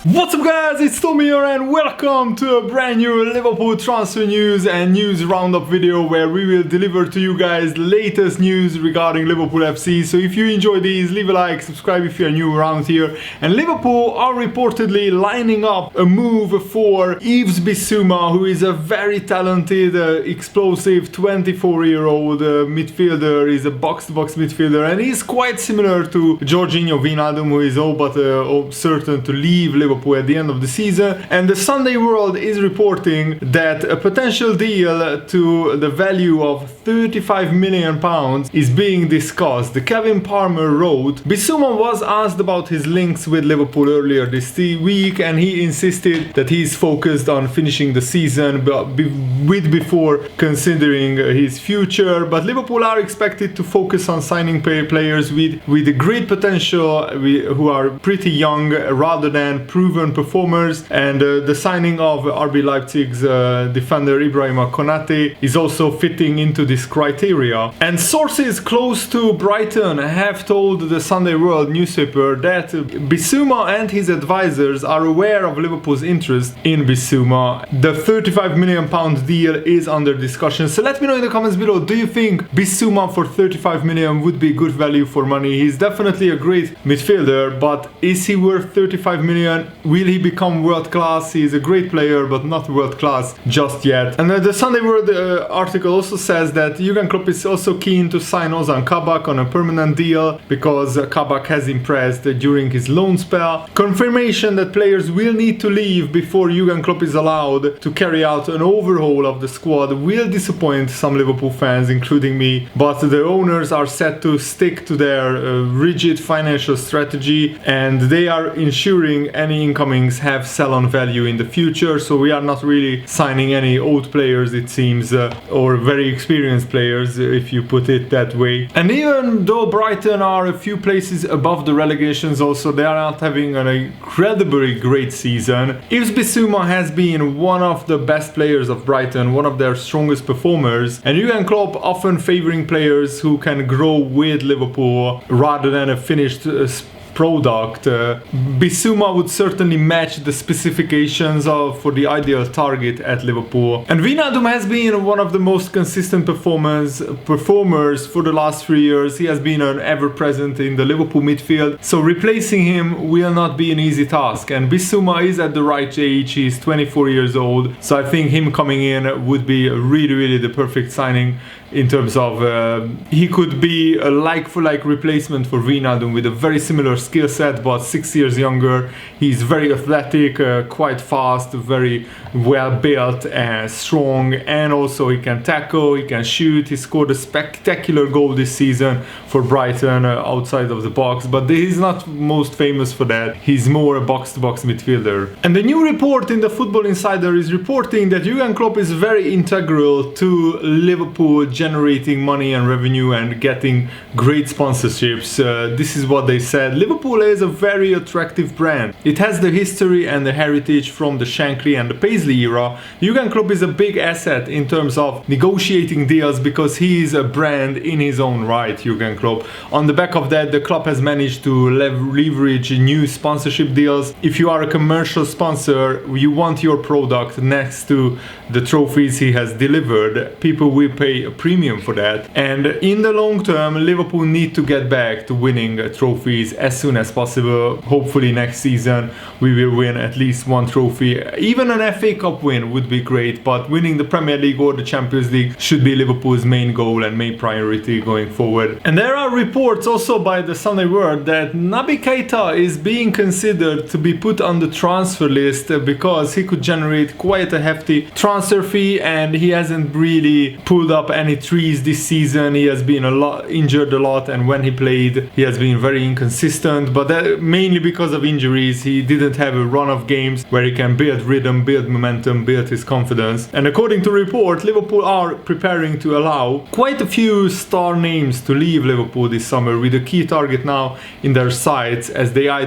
What's up guys, it's Tommy here and welcome to a brand new Liverpool transfer news and news roundup video where we will deliver to you guys the latest news regarding Liverpool FC. So if you enjoy these, leave a like, subscribe if you're new around here. And Liverpool are reportedly lining up a move for Bissouma, who is a very talented, explosive 24-year-old midfielder. He's a box-to-box midfielder and he's quite similar to Wijnaldum, who is all but certain to leave Liverpool at the end of the season. And the Sunday World is reporting that a potential deal to the value of £35 million is being discussed. The Kevin Palmer wrote, Bissouma was asked about his links with Liverpool earlier this week and he insisted that he's focused on finishing the season before considering his future. But Liverpool are expected to focus on signing players with a great potential who are pretty young rather than proven performers, and the signing of RB Leipzig's defender Ibrahima Konate is also fitting into this criteria. And sources close to Brighton have told the Sunday World newspaper that Bissouma and his advisors are aware of Liverpool's interest in Bissouma. The £35 million deal is under discussion. So let me know in the comments below, do you think Bissouma for 35 million would be good value for money? He's definitely a great midfielder, but is he worth 35 million? Will he become world class? He is a great player, but not world class just yet. And the Sunday World article also says that Jurgen Klopp is also keen to sign Ozan Kabak on a permanent deal because Kabak has impressed during his loan spell. Confirmation that players will need to leave before Jurgen Klopp is allowed to carry out an overhaul of the squad will disappoint some Liverpool fans, including me. But the owners are set to stick to their rigid financial strategy and they are ensuring any incomings have sell-on value in the future. So we are not really signing any old players, it seems, or very experienced players, if you put it that way. And even though Brighton are a few places above the relegations also, they are not having an incredibly great season. Bissouma has been one of the best players of Brighton, one of their strongest performers, and Jurgen Klopp often favoring players who can grow with Liverpool rather than a finished product. Bissouma would certainly match the specifications for the ideal target at Liverpool. And Wijnaldum has been one of the most consistent performers for the last 3 years. He has been an ever-present in the Liverpool midfield, so replacing him will not be an easy task. And Bissouma is at the right age, he's 24 years old, so I think him coming in would be really the perfect signing in terms of he could be a like-for-like replacement for Wijnaldum with a very similar skill set but 6 years younger. He's very athletic, quite fast, very well built and strong, and also he can tackle, he can shoot. He scored a spectacular goal this season for Brighton outside of the box, but he's not most famous for that. He's more a box-to-box midfielder. And the new report in the Football Insider is reporting that Jurgen Klopp is very integral to Liverpool generating money and revenue and getting great sponsorships. This is what they said. Liverpool is a very attractive brand. It has the history and the heritage from the Shankly and the Paisley era. Jurgen Klopp is a big asset in terms of negotiating deals because he is a brand in his own right, Jurgen Klopp. On the back of that, the club has managed to leverage new sponsorship deals. If you are a commercial sponsor, you want your product next to the trophies he has delivered. People will pay a premium for that. And in the long term, Liverpool need to get back to winning trophies as soon as possible. Hopefully next season we will win at least one trophy. Even an FA Cup win would be great, but winning the Premier League or the Champions League should be Liverpool's main goal and main priority going forward. And there are reports also by the Sunday World that Naby Keita is being considered to be put on the transfer list because he could generate quite a hefty transfer fee and he hasn't really pulled up any trees this season. He has been injured a lot, and when he played he has been very inconsistent, but that mainly because of injuries. He didn't have a run of games where he can build rhythm, build momentum, build his confidence. And according to report, Liverpool are preparing to allow quite a few star names to leave Liverpool this summer, with a key target now in their sights as they eye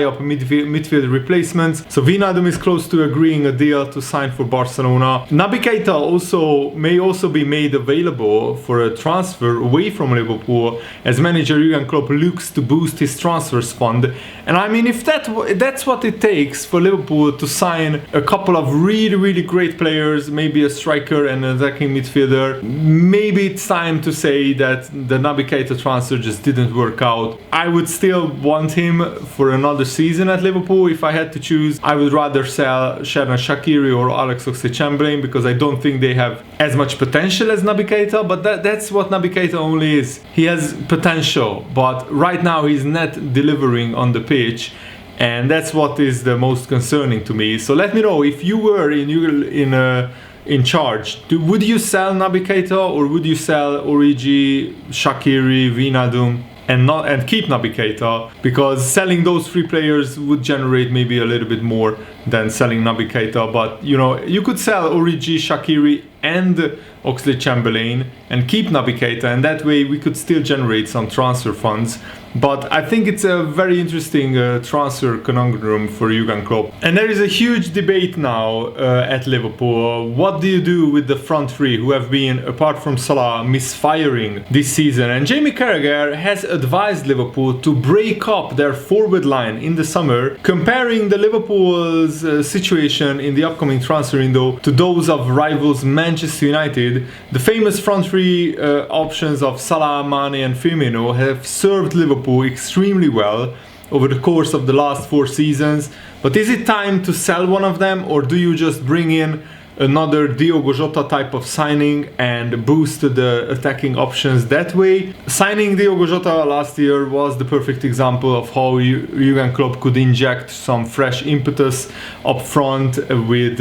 up midfield replacements. So Wijnaldum is close to agreeing a deal to sign for Barcelona. Naby Keita may also be made available available for a transfer away from Liverpool, as manager Jurgen Klopp looks to boost his transfers fund. And I mean, if that's what it takes for Liverpool to sign a couple of really great players, maybe a striker and an attacking midfielder, maybe it's time to say that the Naby Keita transfer just didn't work out. I would still want him for another season at Liverpool. If I had to choose, I would rather sell Xherdan Shaqiri or Alex Oxlade-Chamberlain, because I don't think they have as much potential as Naby Keita, but that's what Naby Keita only is. He has potential, but right now he's not delivering on the pitch, and that's what is the most concerning to me. So let me know, if you were in charge, would you sell Naby Keita, or would you sell Origi, Shaqiri, Wijnaldum, and keep Naby Keita? Because selling those three players would generate maybe a little bit more than selling Naby Keita. But you know, you could sell Origi, Shaqiri and Oxlade-Chamberlain and keep Naby Keita, and that way we could still generate some transfer funds. But I think it's a very interesting transfer conundrum for Jurgen Klopp. And there is a huge debate now at Liverpool. What do you do with the front three, who have been, apart from Salah, misfiring this season? And Jamie Carragher has advised Liverpool to break up their forward line in the summer, comparing the Liverpool's situation in the upcoming transfer window to those of rivals Manchester United. The famous front three options of Salah, Mane and Firmino have served Liverpool extremely well over the course of the last 4 seasons. But is it time to sell one of them, or do you just bring in another Diogo Jota type of signing and boost the attacking options that way? Signing Diogo Jota last year was the perfect example of how Jurgen Klopp could inject some fresh impetus up front with,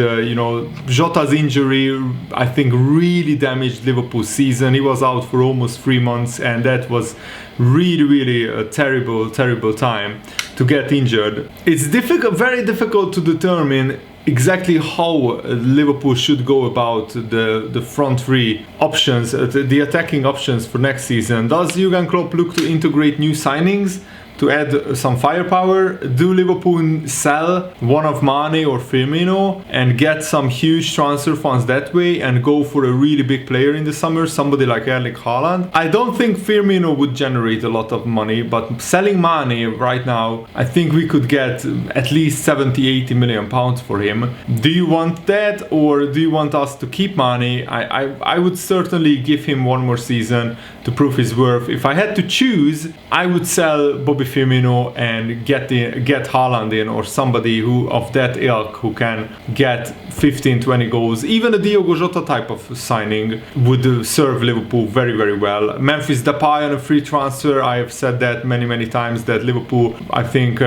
Jota's injury, I think, really damaged Liverpool's season. He was out for almost 3 months, and that was really a terrible time to get injured. It's very difficult to determine exactly how Liverpool should go about the front three options, the attacking options for next season. Does Jurgen Klopp look to integrate new signings to add some firepower? Do Liverpool sell one of Mane or Firmino and get some huge transfer funds that way and go for a really big player in the summer, somebody like Erling Haaland? I don't think Firmino would generate a lot of money, but selling Mane right now, I think we could get at least 70-80 million pounds for him. Do you want that, or do you want us to keep Mane? I would certainly give him one more season to prove his worth. If I had to choose, I would sell Bobby Firmino and get Haaland in, or somebody who of that ilk who can get 15-20 goals. Even a Diogo Jota type of signing would serve Liverpool very well. Memphis Depay on a free transfer, I have said that many times, that Liverpool, I think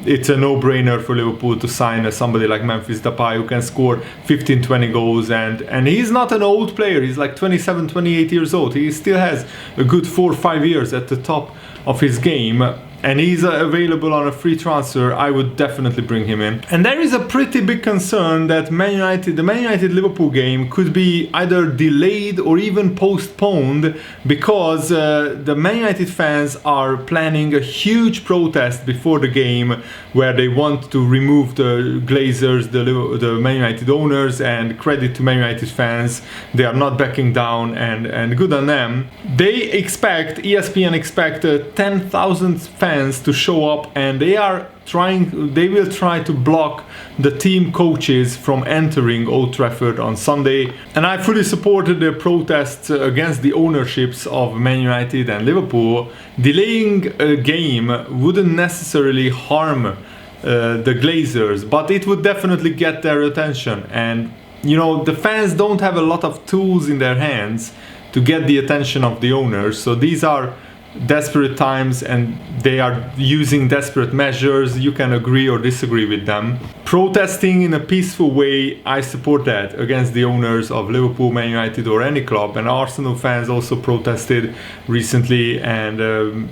it's a no-brainer for Liverpool to sign somebody like Memphis Depay who can score 15-20 goals, and he's not an old player. He's like 27-28 years old. He still has a good 4 or 5 years at the top of his game, and he's available on a free transfer. I would definitely bring him in. And there is a pretty big concern that the Man United Liverpool game could be either delayed or even postponed, because the Man United fans are planning a huge protest before the game where they want to remove the Glazers, the Man United owners, and credit to Man United fans. They are not backing down, and good on them. ESPN expect 10,000 fans to show up, and they will try to block the team coaches from entering Old Trafford on Sunday. And I fully supported the protests against the ownerships of Man United and Liverpool. Delaying a game wouldn't necessarily harm the Glazers, but it would definitely get their attention. And the fans don't have a lot of tools in their hands to get the attention of the owners, so these are desperate times and they are using desperate measures. You can agree or disagree with them. Protesting in a peaceful way, I support that, against the owners of Liverpool, Man United or any club. And Arsenal fans also protested recently, and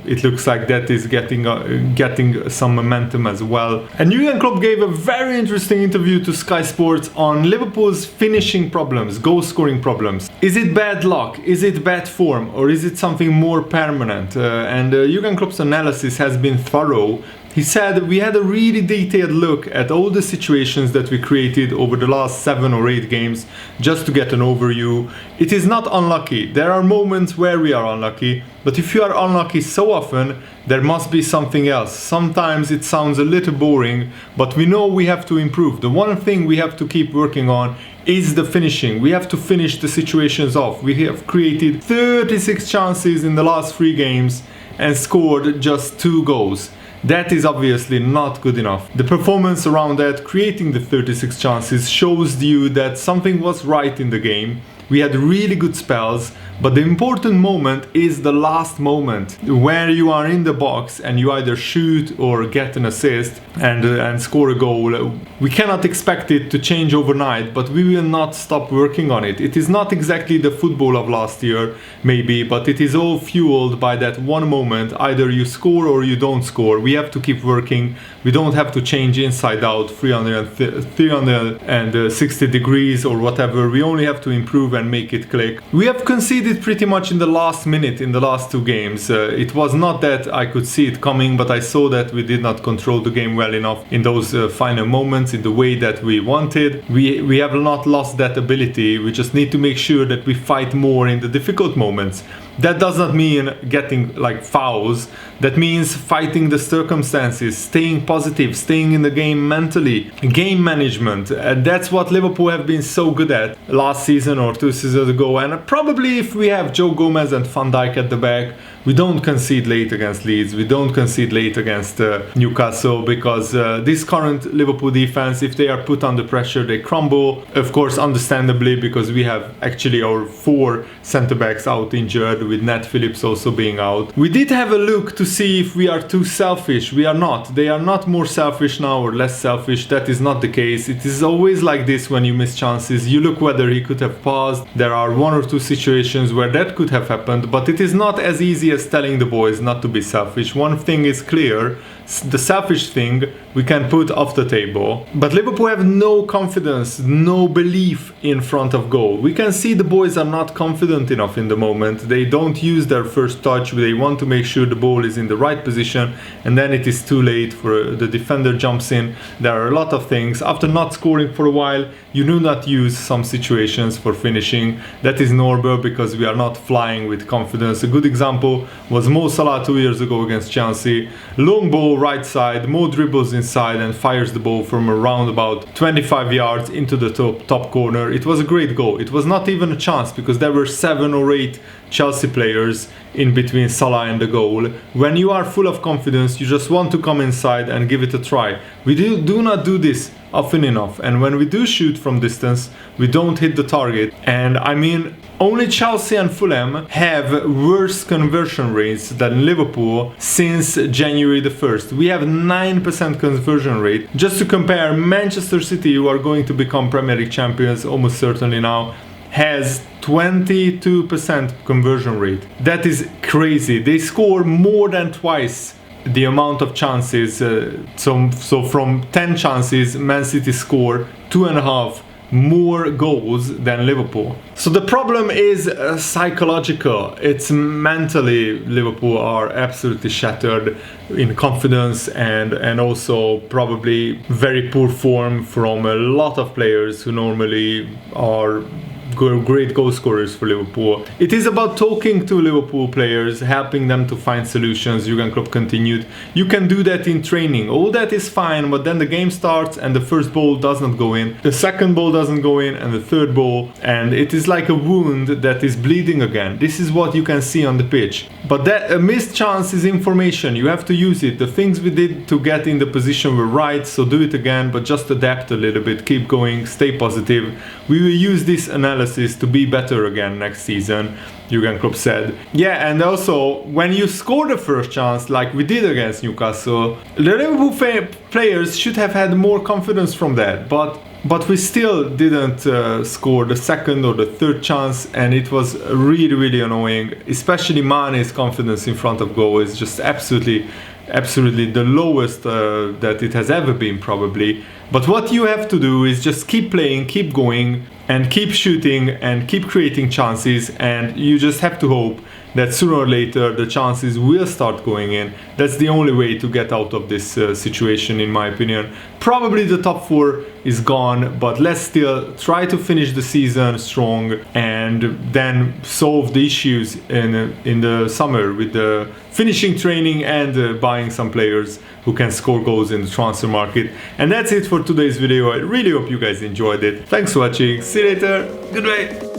it looks like that is getting some momentum as well. And Jurgen Klopp gave a very interesting interview to Sky Sports on Liverpool's finishing problems, goal scoring problems. Is it bad luck? Is it bad form? Or is it something more permanent? And Jurgen Klopp's analysis has been thorough. He said, "We had a really detailed look at all the situations that we created over the last 7 or 8 games just to get an overview. It is not unlucky. There are moments where we are unlucky, but if you are unlucky so often, there must be something else. Sometimes it sounds a little boring, but we know we have to improve. The one thing we have to keep working on is the finishing. We have to finish the situations off. We have created 36 chances in the last 3 games and scored just 2 goals. That is obviously not good enough. The performance around that, creating the 36 chances, shows you that something was right in the game. We had really good spells, but the important moment is the last moment, where you are in the box and you either shoot or get an assist and score a goal. We cannot expect it to change overnight, but we will not stop working on it. It is not exactly the football of last year, maybe, but it is all fueled by that one moment. Either you score or you don't score. We have to keep working. We don't have to change inside out 360 degrees or whatever. We only have to improve and make it click. We have conceded pretty much in the last minute in the last 2 games. It was not that I could see it coming, but I saw that we did not control the game well enough in those final moments in the way that we wanted. We have not lost that ability. We just need to make sure that we fight more in the difficult moments. That does not mean getting like fouls. That means fighting the circumstances, staying positive, staying in the game mentally, game management. That's what Liverpool have been so good at last season or 2 seasons ago. And probably if we have Joe Gomez and Van Dijk at the back, we don't concede late against Leeds. We don't concede late against Newcastle, because this current Liverpool defense, if they are put under pressure, they crumble. Of course, understandably, because we have actually our 4 centre-backs out injured, with Nat Phillips also being out. We did have a look to see if we are too selfish. We are not. They are not more selfish now or less selfish. That is not the case. It is always like this when you miss chances. You look whether he could have paused. There are 1 or 2 situations where that could have happened, but it is not as easy as telling the boys not to be selfish. One thing is clear. The selfish thing we can put off the table, but Liverpool have no confidence, no belief in front of goal. We can see the boys are not confident enough in the moment. They don't use their first touch. They want to make sure the ball is in the right position, and then it is too late for the defender jumps in. There are a lot of things. After not scoring for a while, you do not use some situations for finishing. That is normal because we are not flying with confidence. A good example was Mo Salah 2 years ago against Chelsea. Long ball right side, Mo dribbles inside and fires the ball from around about 25 yards into the top corner. It was a great goal. It was not even a chance because there were 7 or 8 Chelsea players in between Salah and the goal. When you are full of confidence, you just want to come inside and give it a try. We do not do this often enough, and when we do shoot from distance, we don't hit the target. And I mean, only Chelsea and Fulham have worse conversion rates than Liverpool since January the 1st. We have 9% conversion rate. Just to compare, Manchester City, who are going to become Premier League champions almost certainly now, has 22% conversion rate. That is crazy. They score more than twice the amount of chances. So from 10 chances, Man City score 2.5 more goals than Liverpool. So the problem is psychological. It's mentally, Liverpool are absolutely shattered in confidence, and also probably very poor form from a lot of players who normally are great goal scorers for Liverpool. It is about talking to Liverpool players, helping them to find solutions. Jurgen Klopp continued. You can do that in training. All that is fine, but then the game starts and the first ball does not go in, the second ball doesn't go in, and the third ball, and it is like a wound that is bleeding again. This is what you can see on the pitch. But that a missed chance is information. You have to use it. The things we did to get in the position were right, so do it again, but just adapt a little bit, keep going, stay positive. We will use this analysis to be better again next season, Jurgen Klopp said. Yeah, and also when you score the first chance like we did against Newcastle, the Liverpool players should have had more confidence from that, but we still didn't score the second or the third chance, and it was really annoying. Especially Mane's confidence in front of goal is just absolutely the lowest that it has ever been, probably. But what you have to do is just keep playing, keep going, and keep shooting and keep creating chances, and you just have to hope that sooner or later the chances will start going in. That's the only way to get out of this situation, in my opinion. Probably the top 4 is gone, but let's still try to finish the season strong and then solve the issues in the summer with the finishing training and buying some players who can score goals in the transfer market. And that's it for today's video. I really hope you guys enjoyed it. Thanks for watching. See you later. Goodbye.